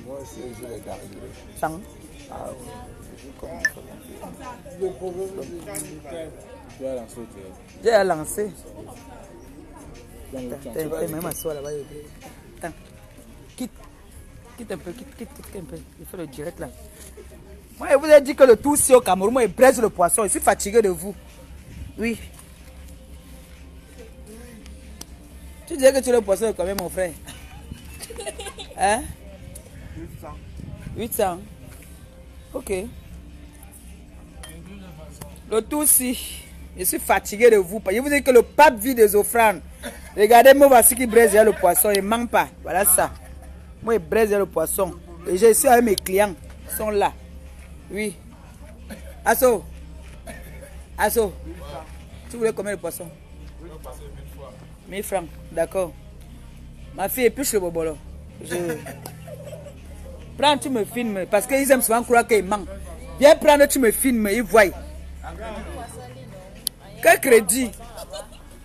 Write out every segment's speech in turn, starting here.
Moi aussi, je l'ai gardé. Sans. Ah oui. Le problème, tu as lancé. J'ai lancé. Attends, Même asseoir là-bas. Attends. Quitte un peu, quitte un peu. Il faut le direct là. Moi, je vous ai dit que le tout ici au Cameroun, moi, il braise le poisson. Je suis fatigué de vous. Oui. Tu disais que tu es le poisson de combien, mon frère? Hein? 800. 800. Ok. Le tout ici. Je suis fatigué de vous. Je vous dis que le pape vit des offrandes. Regardez-moi, voici qui braise le poisson. Il ne manque pas. Voilà ça. Moi, il braise le poisson. Et je suis avec mes clients. Ils sont là. Oui. Asso. Asso. Tu voulais combien de poissons? 1000 francs. D'accord. Ma fille épluche le bobolo. Prends, tu me filmes. Parce qu'ils aiment souvent croire qu'il manque. Viens prendre, tu me filmes. Ils voient. Quel crédit?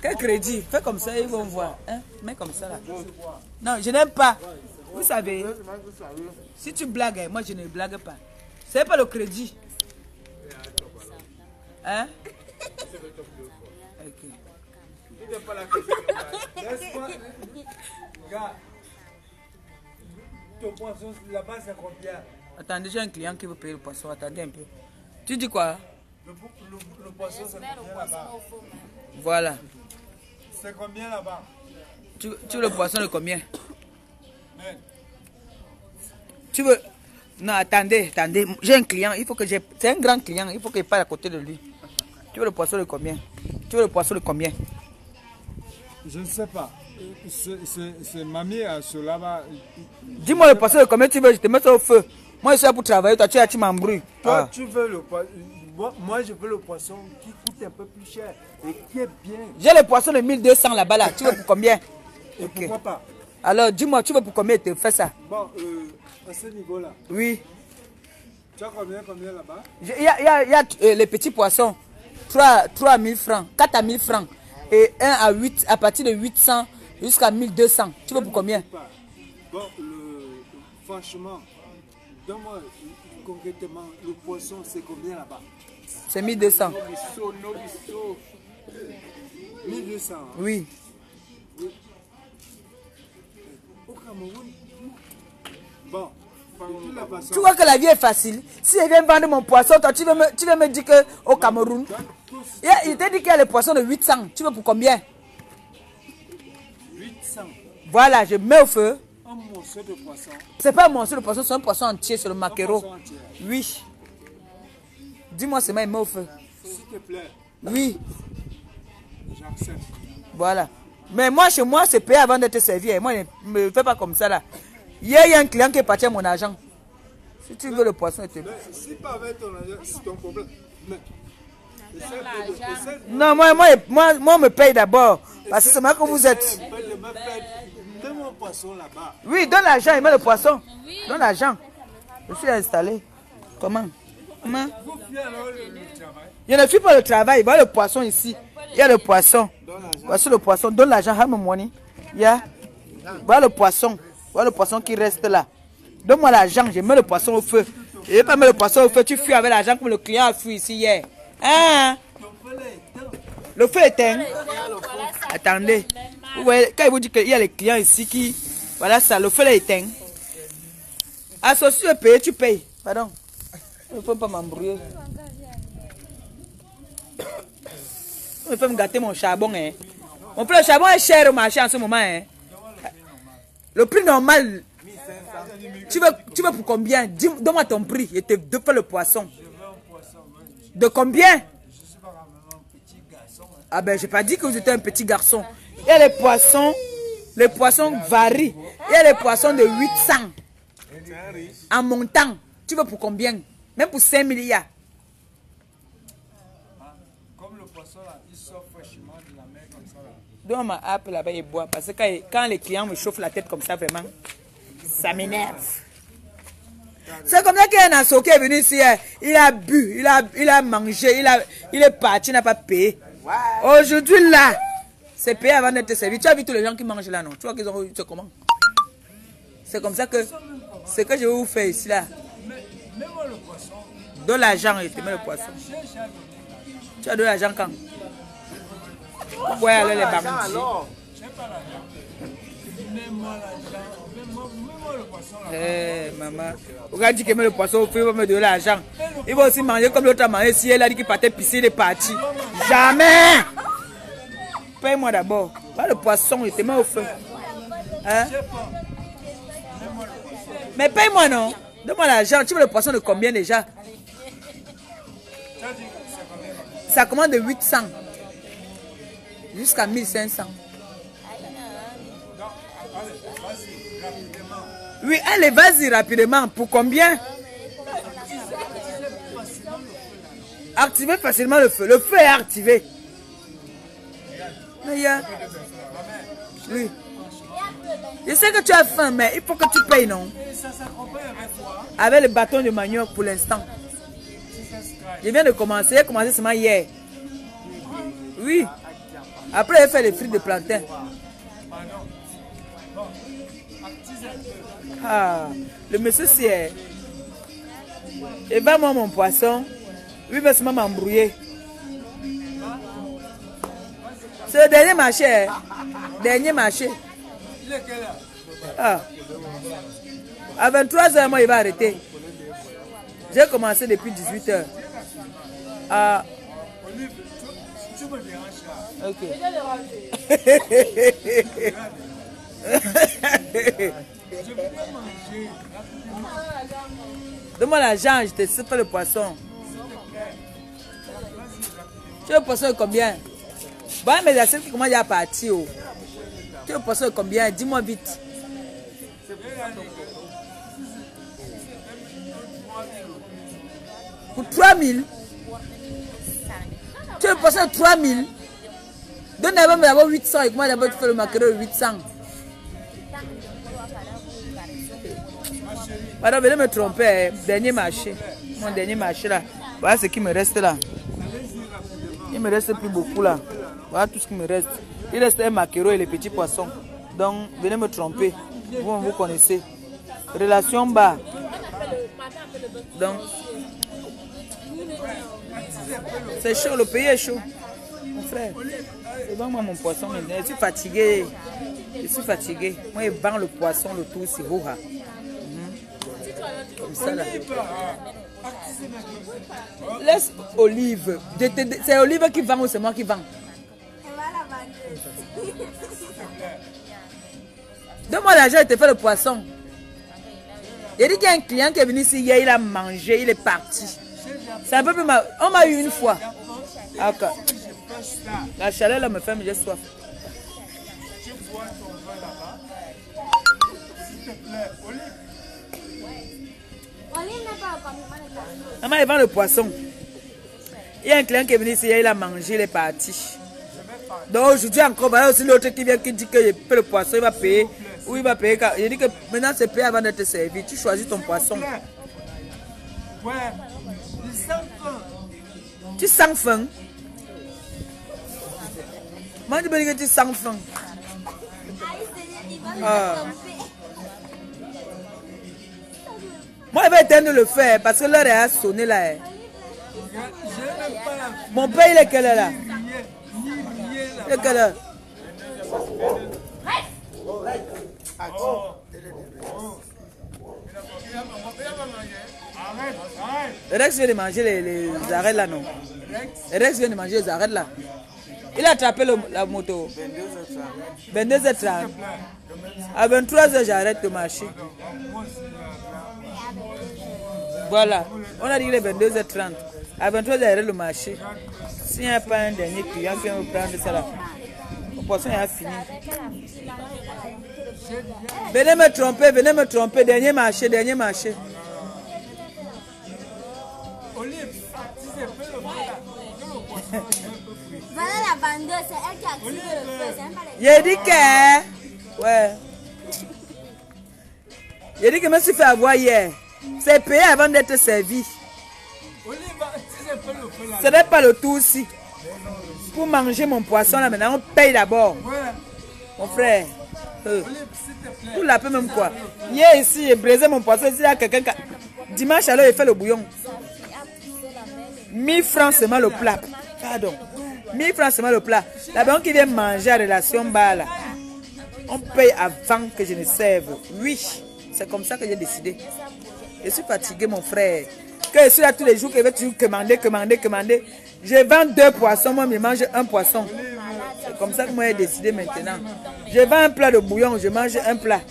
Quel crédit? Fais comme ça, ils vont voir. Hein? Mets comme ça là. Non, je n'aime pas. Vous savez, si tu blagues, moi je ne blague pas. C'est pas le crédit. Hein? Ok. ton poisson là-bas, c'est combien? Attendez, j'ai un client qui veut payer le poisson. Attendez un peu. Tu dis quoi? Le poisson, c'est combien là-bas? Voilà. C'est combien là-bas? Tu veux le poisson de combien? Tu veux... Non, attendez. J'ai un client, il faut que j'ai... C'est un grand client, il faut que je parle à côté de lui. Tu veux le poisson de combien? Tu veux le poisson de combien? Je ne sais pas. C'est mamie sur là-bas. Dis-moi le poisson de combien tu veux, je te mets ça au feu. Moi, je suis là pour travailler, toi, tu m'embrouilles. Toi, tu veux le poisson. Moi, je veux le poisson qui coûte un peu plus cher et qui est bien. J'ai le poisson de 1200 là-bas, là. Tu veux pour combien? Et pourquoi pas? Alors, dis-moi, tu veux pour combien tu fais ça? Bon, à ce niveau-là. Oui. Tu as combien là-bas? Il y a les petits poissons. 3 000 francs, 4 à 1000 francs. Et 1 à 8, à partir de 800 jusqu'à 1200. Tu veux pour combien? Bon, franchement, donne-moi concrètement, le poisson, c'est combien là-bas? C'est 1200. 1200. Hein? Oui. Au Cameroun, bon, de toute la façon, Tu vois que la vie est facile. Si je viens vendre mon poisson, toi, tu veux me dire qu'au Cameroun, il t'a dit qu'il y a le poisson de 800. Tu veux pour combien? 800. Voilà, je mets au feu. Un morceau de poisson. C'est pas un morceau de poisson, c'est un poisson entier, c'est le maquereau. Oui. Dis-moi seulement, il met au feu. S'il te plaît. Oui. J'accepte. Voilà. Mais moi, chez moi, c'est payé avant de te servir. Moi, ne me fais pas comme ça là. Hier, il y a un client qui est parti à mon argent. Si tu veux le poisson, il te... Si pas avec ton argent, c'est ton problème. Mais... Non, moi, on me paye d'abord. Parce que c'est moi que vous êtes. Donne mon poisson là-bas. Oui, donne l'argent, il met le poisson. Donne l'argent. Je suis installé. Comment? Je ne suis pas le travail. Voilà le poisson ici. Il y a le poisson. Voici le poisson. Donne l'argent. Have my money. Yeah. Voilà le poisson. Voilà le poisson qui reste là. Donne-moi l'argent. Je mets le poisson au feu. Je ne vais pas mettre le poisson au feu. Tu fuis avec l'argent comme le client a fui ici hier. Hein? Le feu est éteint. Attendez. Vous voyez, quand il vous dit qu'il y a les clients ici qui... Voilà ça, le feu est éteint. Associé, tu veux payer, tu payes. Pardon. Il ne faut pas m'embrouiller. Il faut me gâter mon charbon. Hein. Mon frère, le charbon est cher au marché en ce moment. Hein. Le prix normal. Tu veux pour combien? Donne-moi ton prix. Je te fais le poisson. De combien? Ah ben, j'ai pas dit que vous étiez un petit garçon. Il y a les poissons varient. Il y a les poissons de 800. En montant. Tu veux pour combien? Même pour 5 milliards. Comme le poisson là, il sort fraîchement de la mer comme ça là. Donne ma app là-bas et bois. Parce que quand les clients me chauffent la tête comme ça, vraiment, ça m'énerve. C'est comme ça qu'il y a un asso qui est venu ici. Il a bu, il a mangé, il est parti, il n'a pas payé. Aujourd'hui là, c'est payé avant d'être servi. Tu as vu tous les gens qui mangent là, non? Tu vois qu'ils ont eu comment? C'est comme ça que ce que je vais vous faire ici là. Mets-moi le poisson. Donne l'argent et te mets le poisson. Tu as donné l'argent quand? Ouais, aller les bandits. Alors, Mets-moi l'argent. Mets-moi le poisson là. Eh, maman. Regarde, dit qu'il met le poisson au feu, il va me donner l'argent. Il va aussi manger comme l'autre a mangé. Si elle a dit qu'il partait pisser, il est parti. Jamais! Paye-moi d'abord. Pas le poisson, il te met au feu. Hein? Mais paye-moi non? Donne-moi l'argent. Tu veux le poisson de combien déjà? Ça commence de 800 jusqu'à 1500. Oui, allez, vas-y rapidement. Pour combien? Activez facilement le feu. Le feu est activé. Oui. Je sais que tu as faim, mais il faut que tu payes, non? Avec le bâton de manioc pour l'instant. Je viens de commencer. J'ai commencé seulement hier. Oui. Après, j'ai fait les frites de plantain. Ah, le monsieur c'est. Et va moi mon poisson. Lui va seulement m'embrouiller. C'est le dernier marché. Dernier marché. Ah. À 23h, moi, il va arrêter. J'ai commencé depuis 18h. Ah. Ok. Donne-moi l'argent, je te sais pas le poisson. Tu veux le poisson de combien? Bon, mais la seule qui commence à partir. Oh. Tu veux le poisson de combien? Dis-moi vite. Pour 3000. Tu veux le poisson de 3000? Donne d'abord 800 et moi d'abord tu fais le maquereau de 800. Pardon, venez me tromper. Dernier marché. Mon dernier marché là. Voilà ce qui me reste là. Il me reste plus beaucoup là. Voilà tout ce qui me reste. Il reste un maquereau et les petits poissons. Donc, venez me tromper. Vous connaissez. Relation bas. Donc, c'est chaud, le pays est chaud. Mon frère, c'est bon moi mon poisson maintenant. Je suis fatigué. Je suis fatigué. Moi, je vends le poisson, le tout, c'est roha. Comme ça là. Laisse Olive. C'est Olive qui vend ou c'est moi qui vends? Donne-moi l'argent et te fais le poisson. Il dit qu'il y a un client qui est venu ici hier, il a mangé, il est parti. C'est un peu plus mal. On m'a eu une fois. Okay. La chaleur là me fait, mais j'ai soif. Maman, il vend le poisson. Il y a un client qui est venu ici, il a mangé, il est parti. Donc aujourd'hui encore, voilà aussi l'autre qui vient qui dit que le poisson, il va payer. Oui, il va payer. Il dit que maintenant c'est payé avant d'être servi. Tu choisis ton poisson. Ouais, tu sens faim. Moi, je peux dire que tu sens faim. Ah. Moi, je vais éteindre le feu parce que l'heure est sonné là. Mon père, il est quelle heure là? Il est quelle heure? Rex vient de manger les arrêts là, non? Rex vient de manger les arrêts là. Il a attrapé la moto. 22h30. À 23h, j'arrête de marcher. Voilà. On a dit qu'il est 22h30. À 23h, j'arrête le marché. S'il n'y a pas un dernier client qui vient me prendre ça là, le poisson est fini. Venez me tromper. Dernier marché, dernier marché. Voilà la vendeuse, c'est elle qui a activé le feu. J'ai dit que... Ouais. J'ai dit que je me suis fait avoir hier. C'est payé avant d'être servi. Ce n'est pas le tout aussi. Pour manger mon poisson là maintenant, on paye d'abord. Mon frère. Tout la paix même quoi. Hier ici, j'ai brisé mon poisson. Ici, il y a quelqu'un qui... Dimanche, alors, il fait le bouillon. 1000 francs seulement le plat. Pardon. 1000 francs seulement le plat. La banque qui vient manger à relation bas là, on paye avant que je ne serve. Oui, c'est comme ça que j'ai décidé. Je suis fatigué, mon frère. Que je suis là tous les jours, que je vais toujours commander. Je vends 2 poissons, moi je mange 1 poisson. C'est comme ça que moi j'ai décidé maintenant. Je vends un plat de bouillon, je mange un plat.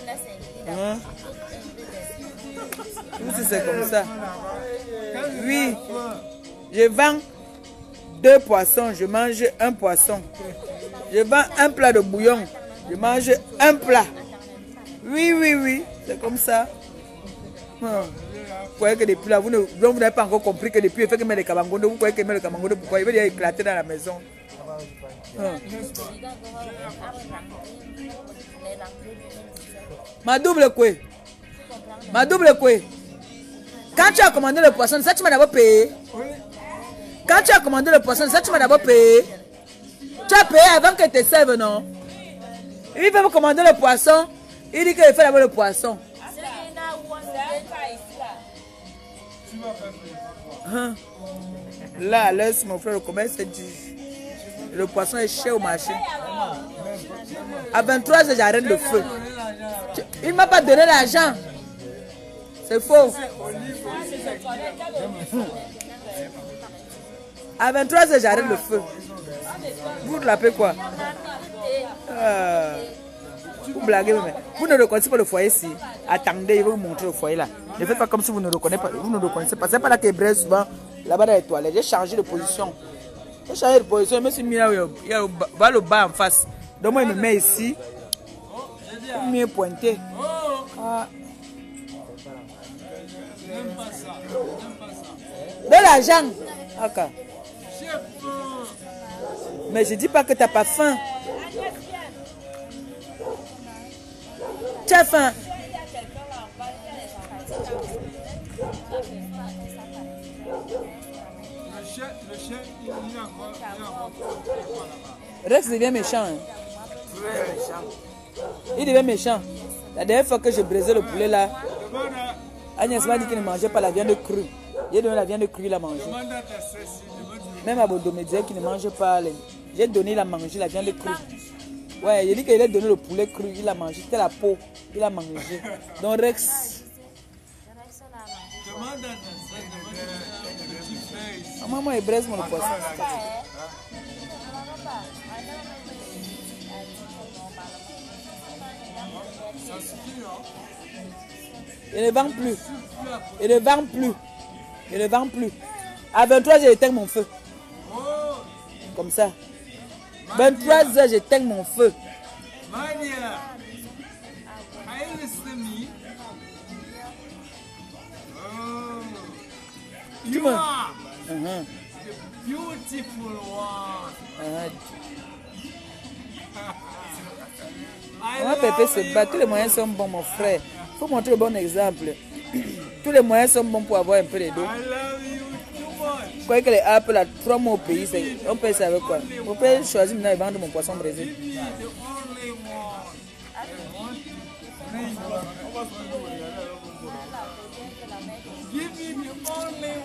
Hein? C'est comme ça. Oui. Je vends 2 poissons, je mange 1 poisson. Je vends un plat de bouillon, je mange un plat. Oui. C'est comme ça. Vous croyez que depuis là, vous n'avez pas encore compris que depuis, il fait que met les cabangondo, vous croyez que met le cabangondo, pourquoi il veut dire éclater dans la maison. Ma double quoi? Quand tu as commandé le poisson, ça tu m'as d'abord payé. Quand tu as commandé le poisson, ça tu m'as d'abord payé. Tu as payé avant que tu te serves, non? Il veut me commander le poisson. Il dit qu'il fait d'abord le poisson. Là, laisse mon frère, le commerce est dur. Le poisson est cher au marché. À 23h, j'arrête le feu. Il ne m'a pas donné l'argent. C'est faux. À 23h, j'arrête le feu. Vous l'appelez quoi? Vous blaguez, mais vous ne reconnaissez pas le foyer ici. Attendez, je vais vous montrer le foyer là. Ne faites pas comme si vous ne reconnaissez pas. Vous ne reconnaissez pas. C'est pas là qu'il brille souvent. Là-bas dans les toilettes. J'ai changé de position. Je me suis mis là. Il y a le bas en face. Donc moi, il me met ici. Pour mieux pointer. De l'argent. Okay. Mais je dis pas que tu n'as pas faim. Tu as faim. Rex devient méchant. Hein? Il devient méchant. La dernière fois que j'ai brisé le poulet là, Agnès m'a dit qu'il ne mangeait pas la viande crue. J'ai donné la viande crue, il a mangé. Même à Bodo me disait qu'il ne mangeait pas. J'ai donné, il a mangé la viande crue. Ouais, il dit qu'il a donné le poulet cru, il a mangé. C'était la peau, il a mangé. Donc Rex. Maman, il braise mon poisson. Il ne vend plus. Il ne vend plus. Il ne vend plus. À 23h, j'éteins mon feu. Comme ça. 23h, j'éteins mon feu. Tu me... Beautiful one. Pépé se bat. Tous les moyens sont bons, mon frère. Il faut montrer le bon exemple. Tous les moyens sont bons pour avoir un peu de dos. Vous croyez que les Apple, là, 3 mois au pays, on paye ça avec quoi? Vous pouvez choisir maintenant et vendre mon poisson brésil.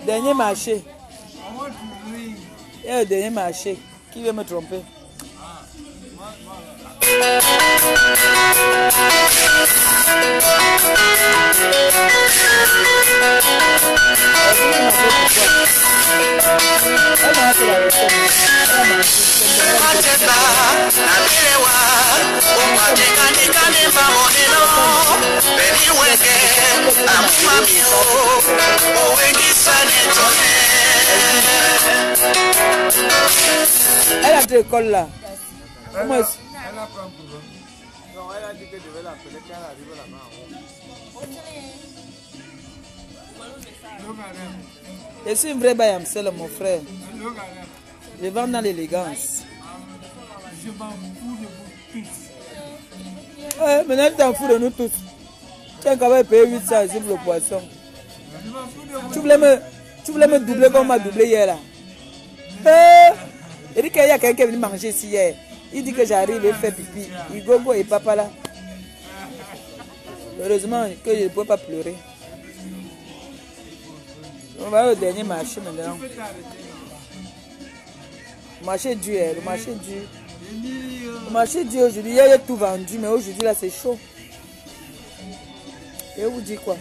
Dernier marché. Et le dernier marché. Qui veut me tromper? Elle a de l'école là. Comment est-ce? Non, elle a dit que devait l'appeler quand elle arrive là-bas. Je suis une vraie bayamselle, mon frère. Je vends dans l'élégance. Je m'en fous de vous tous. Ouais, maintenant tu t'en fous de nous tous. Tu as quand même payé 800 ici pour le poisson. Tu voulais me doubler comme on m'a doublé hier là. Il dit qu'il y a quelqu'un qui est venu manger ici hier. Il dit que j'arrive et fait pipi. Igogo et papa là. Heureusement que je ne peux pas pleurer. On va au dernier marché maintenant. Le marché est dur, le marché est dur. Le marché est dur aujourd'hui. Hier, il y a tout vendu, mais aujourd'hui, là, c'est chaud. Et vous dites quoi?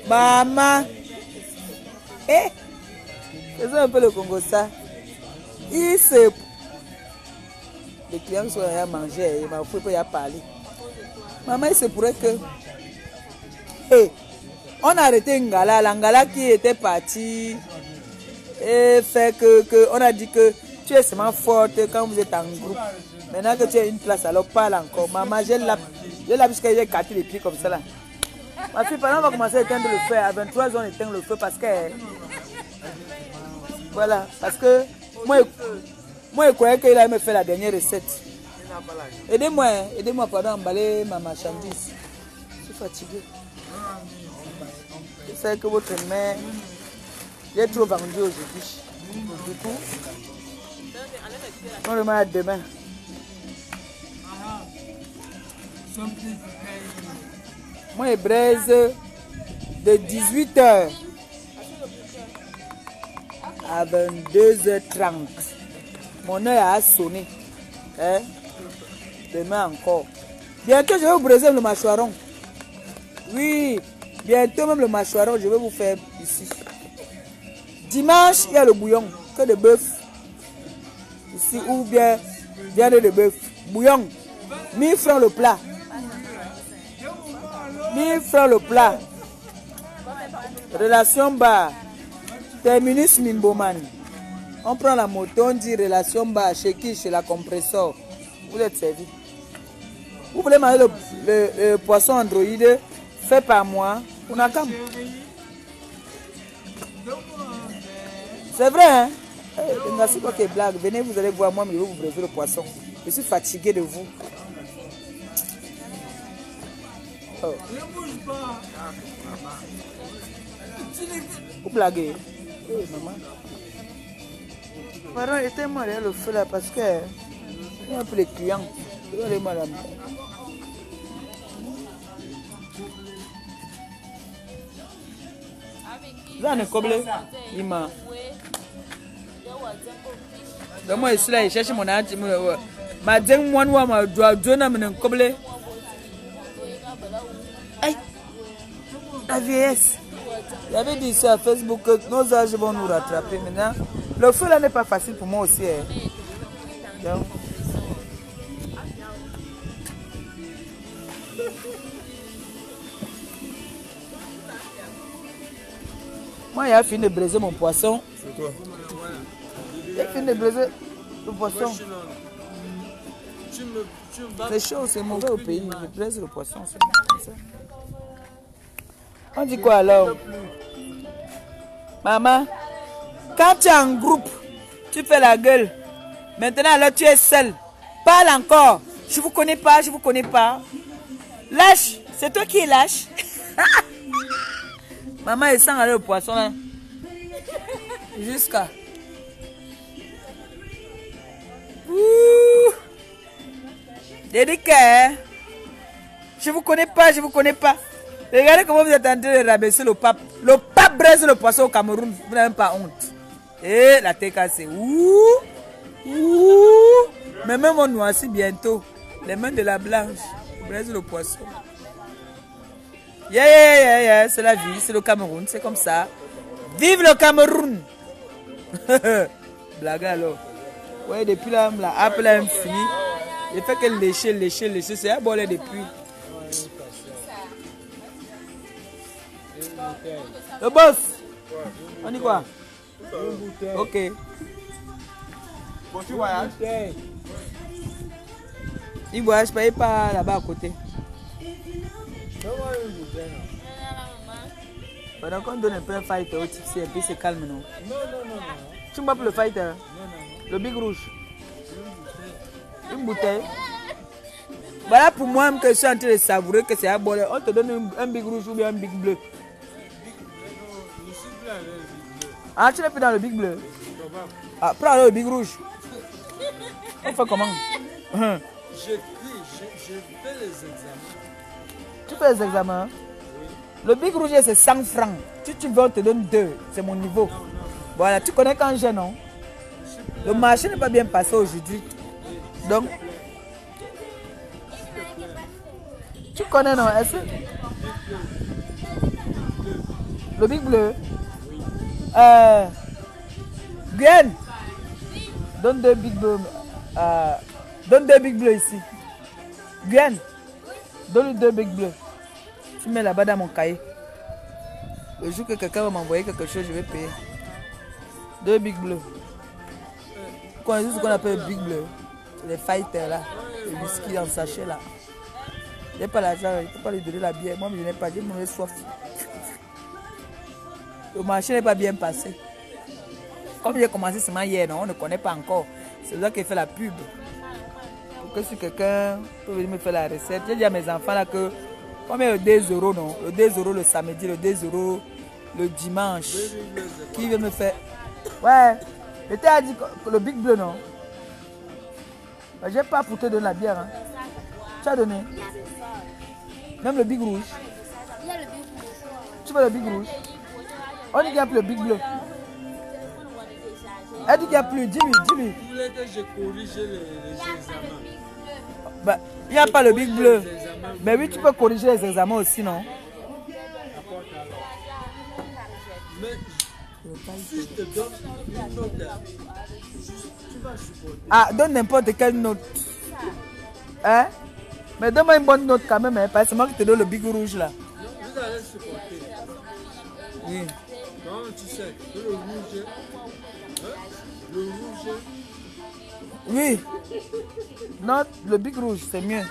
Maman. Eh? C'est un peu le Congo, ça. Il se... Les clients sont allés manger, il m'a fait pas parler. Maman, il se pourrait que... Hey, on a arrêté Ngala, la Ngala qui était partie et fait que on a dit que tu es seulement forte quand vous êtes en groupe. Maintenant que tu as une place, alors parle encore. Maman, j'ai là puisque j'ai écarté les pieds comme ça là. Ma fille, pendant on va commencer à éteindre le feu. À 23 ans, on éteint le feu parce que... Voilà, parce que moi, je croyais qu'il allait me faire la dernière recette. Aidez-moi pardon, à emballer ma marchandise. Je suis fatigué. Je sais que votre mère, j'ai trop vendu aujourd'hui. Du coup, on le met à demain. Moi, je braise de 18h à 22h30. Mon heure a sonné. Hein? Demain encore. Bientôt, je vais vous braiser le mâchoiron. Oui, bientôt même le mâchoiron, je vais vous faire ici. Dimanche, il y a le bouillon, que de bœuf. Ici, ou bien viande de bœuf. Bouillon, 1000 francs le plat. 1000 francs le plat. Relation bar. Terminus Mimboman. On prend la moto, on dit relation bar chez qui? Chez la compresseur. Vous êtes servi. Vous voulez manger le poisson androïde fait par moi? On a comme. C'est vrai, hein? Merci pour que blague. Venez, vous allez voir moi, mais je vais vous braiser le poisson. Je suis fatigué de vous. Oh. Vous blaguez. Hey, maman. Pardon, éteins-moi le feu là parce que il y a un peu les clients. Je vais aller madame. Là, on est coblé. Il m'a. Donc moi, je suis là, je cherche mon âge. Ma dingue, moi, ma doigt, Jonah, mais un coblé. Aïe! La vieillesse. J'avais dit sur Facebook que nos âges vont nous rattraper maintenant. Le feu là n'est pas facile pour moi aussi. Hein. Donc. Moi, j'ai fini de braiser mon poisson. C'est quoi? J'ai fini de braiser le poisson. C'est chaud, c'est mauvais au pays. Je braise le poisson. C'est ça. On dit quoi alors? Maman, quand tu es en groupe, tu fais la gueule. Maintenant, alors tu es seul. Parle encore. Je vous connais pas, je vous connais pas. Lâche. C'est toi qui es lâche. Maman, elle sent aller le poisson là. Jusqu'à. Dédicace. Je vous connais pas, je vous connais pas. Regardez comment vous êtes en train de rabaisser le pape. Le pape braise le poisson au Cameroun. Vous n'avez même pas honte. Et la tête cassée. Mais même on noircit bientôt. Les mains de la blanche. Braise le poisson. Yeah. C'est la vie, c'est le Cameroun, c'est comme ça. Vive le Cameroun. Blague alors. Ouais, depuis là, la appel a fini. Il fait que lécher. C'est un bolé depuis. Le boss. On dit quoi? Ok. Bon, tu voyages? Il voyage pas, il part là-bas à côté. Pendant qu'on donne un peu un fighter au type, c'est un peu c'est calme, non? Non. Tu me pour le fighter? Non. Le big rouge? Une bouteille? Voilà pour moi que je suis en train de savourer que c'est un bol. On te donne un big rouge ou bien un big bleu. Ah, tu l'as fait dans le big bleu? Ah, prends le big rouge. On fait comment? J'écris, je fais les examens. Tu fais les examens? Le Big Rouge, c'est 100 francs. Si tu veux, on te donne 2. C'est mon niveau. Voilà, tu connais quand j'ai, non? Le marché n'est pas bien passé aujourd'hui. Donc, tu connais, non? Est-ce que... Le Big Bleu? Guen, donne 2 Big Bleu. Donne 2 Big Bleu ici. Guen, donne 2 Big Bleu. Tu mets là-bas dans mon cahier. Le jour que quelqu'un va m'envoyer quelque chose, je vais payer. 2 Big Bleu. Vous connaissez ce qu'on appelle Big Bleu? Les fighters là. Les whisky dans le sachet là. Il n'y a pas l'argent, il ne faut pas lui donner la bière. Moi, je n'ai pas, j'ai mon soif. Le marché n'est pas bien passé. Comme j'ai commencé seulement hier, non, on ne connaît pas encore. C'est là qu'il fait la pub. Pour que si quelqu'un peut venir me faire la recette, j'ai dit à mes enfants là que combien le 2 € non? Le 2 € le samedi, le 2 € le dimanche. Qui veut me faire? Ouais, je t'ai dit que le Big Bleu non? Je n'ai pas pour te donner la bière. Hein. Tu as donné? Même le Big Rouge. Tu veux le Big Rouge? On dit qu'il n'y a plus le Big Bleu. Elle dit qu'il n'y a plus. Dis-lui, dis-lui. Vous voulez que je corrige les examens? Bah, il n'y a pas le Big Bleu. Mais oui, tu peux corriger les examens aussi, non? Mais si je te donne une note, tu vas supporter. Ah, donne n'importe quelle note. Hein? Mais donne-moi une bonne note quand même, hein, parce que c'est moi qui te donne le Big Rouge là. Vous allez supporter. Oui. Non, tu sais, le rouge. Hein? Le rouge. Oui. Non, le Big Rouge, c'est mieux.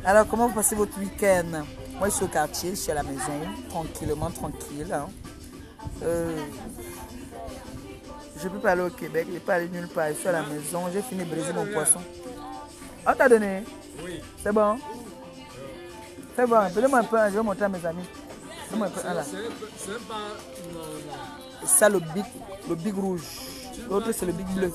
Alors, comment vous passez votre week-end? Moi, je suis au quartier, je suis à la maison, tranquillement, tranquille. Hein. Je peux pas aller au Québec, je ne peux pas aller nulle part. Je suis à la maison, j'ai fini de briser mon poisson. On t'a donné? Oui. C'est bon? C'est bon, donne-moi un peu, je vais montrer à mes amis. Donne-moi un peu, là. C'est pas... Non. C'est ça le big rouge. L'autre, c'est le Big Bleu.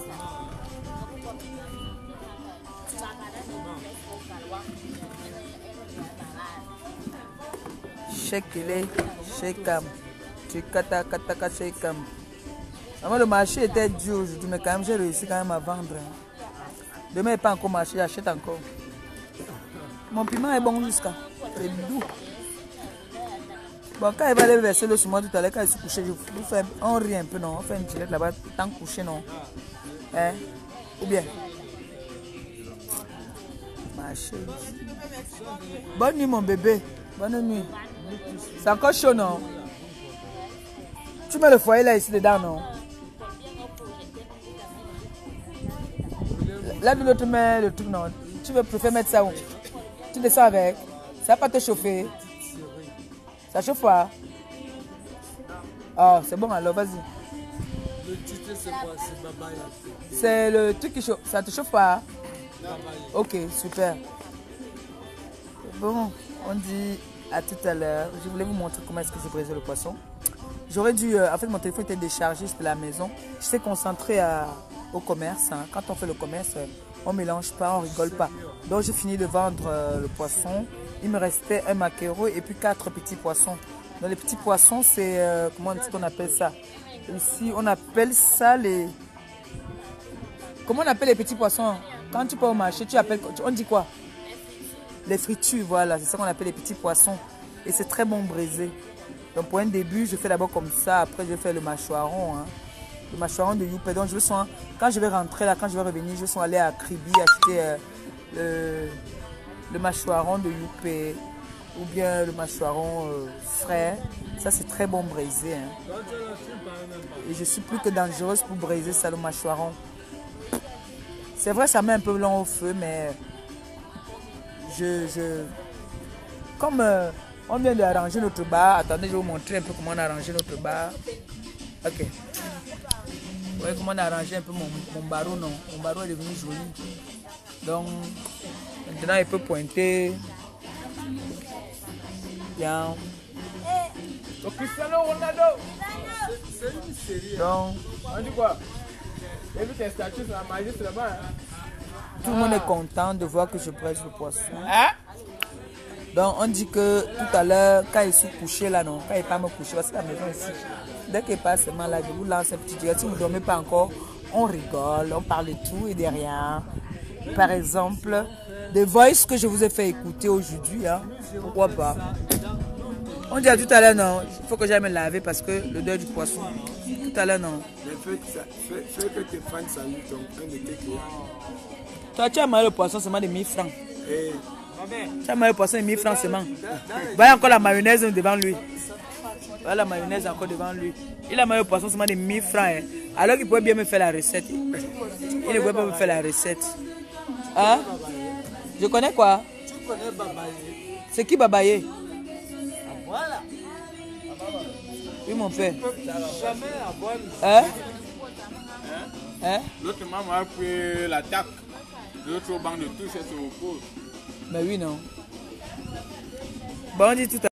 Shake-les, shake-am. Kata, shake-am. Le marché était dur aujourd'hui, mais quand même, j'ai réussi quand même à vendre. Demain, il n'est pas encore marché, j'achète encore. Mon piment est bon jusqu'à. C'est doux. Bon, quand il va aller verser le sur moi tout à l'heure, quand il se couche, on rit un peu, non? On fait une tirette là-bas, tant couché, non? Hein? Ou bien? Marché. Bonne nuit, mon bébé. Bonne nuit. C'est encore chaud, non? Tu mets le foyer là, ici, dedans, non? Là, de l'autre, mets le truc, non? Tu veux préférer mettre ça où? Tu descends avec? Ça va pas te chauffer? Ça chauffe pas? Oh, c'est bon, alors, vas-y. Le titre, c'est quoi? C'est Babaya. C'est le truc qui chauffe. Ça te chauffe pas? Babaya. Ok, super. Bon, on dit à tout à l'heure. Je voulais vous montrer comment est-ce que je brisais le poisson. J'aurais dû... en fait, mon téléphone était déchargé, c'était à la maison. J'étais concentré au commerce. Hein. Quand on fait le commerce, on ne mélange pas, on ne rigole pas. Donc, j'ai fini de vendre le poisson. Il me restait un maquereau et puis 4 petits poissons. Donc, les petits poissons, c'est... comment est-ce qu'on appelle ça? Ici, on appelle ça les... Comment on appelle les petits poissons? Quand tu pars au marché, tu appelles... On dit quoi? Les fritures, voilà. C'est ça qu'on appelle les petits poissons. Et c'est très bon brisé. Donc, pour un début, je fais d'abord comme ça. Après, je fais le mâchoiron. Hein. Le mâchoiron de Youpé. Donc, quand je vais rentrer là, quand je vais revenir, je vais aller à Kribi acheter le mâchoiron de Youpé ou bien le mâchoiron frais. Ça, c'est très bon brisé. Hein. Et je suis plus que dangereuse pour briser ça, le mâchoiron. C'est vrai, ça met un peu long au feu, mais comme on vient d'arranger notre bar, attendez, je vais vous montrer un peu comment on a arrangé notre bar. Ok. Vous voyez comment on a arrangé un peu mon barreau, non? Mon barreau est devenu joli. Donc, maintenant, il peut pointer. Bien. Cristiano Ronaldo. C'est une série. Donc, On dit quoi? J'ai vu tes statuts sur la magie, c'est là-bas. Tout le monde est content de voir que je presse le poisson. Hein? Donc on dit que tout à l'heure, quand il est couché là, non, quand il n'est pas me coucher, parce que la maison ici, dès qu'il passe seulement là, je vous lance un petit direct. Si vous ne dormez pas encore, on rigole, on parle de tout et de rien. Par exemple, des voices que je vous ai fait écouter aujourd'hui, hein, pourquoi pas. On dit à tout à l'heure, non, il faut que j'aille me laver parce que l'odeur du poisson. Tout à l'heure, non. Mais fais que tes fans saluent ton un de tes clients. Toi, tu as marié le poisson seulement de 1000 francs. Et Tu as marié le poisson de 1000 francs seulement. Voilà encore la mayonnaise devant lui. Voilà la mayonnaise encore devant lui. Il a marié le poisson seulement de 1000 francs. Hein. Alors qu'il pouvait bien me faire la recette. Il ne pouvait pas me faire la recette. Hein? Je connais quoi? Tu connais Babaye? C'est qui Babaye? Voilà. Oui, mon père. Jamais avoir Hein? Hein? l'autre maman a pris l'attaque. L'autre au banc de touche, c'est au pôle. Mais oui, non. Bon, on dit tout à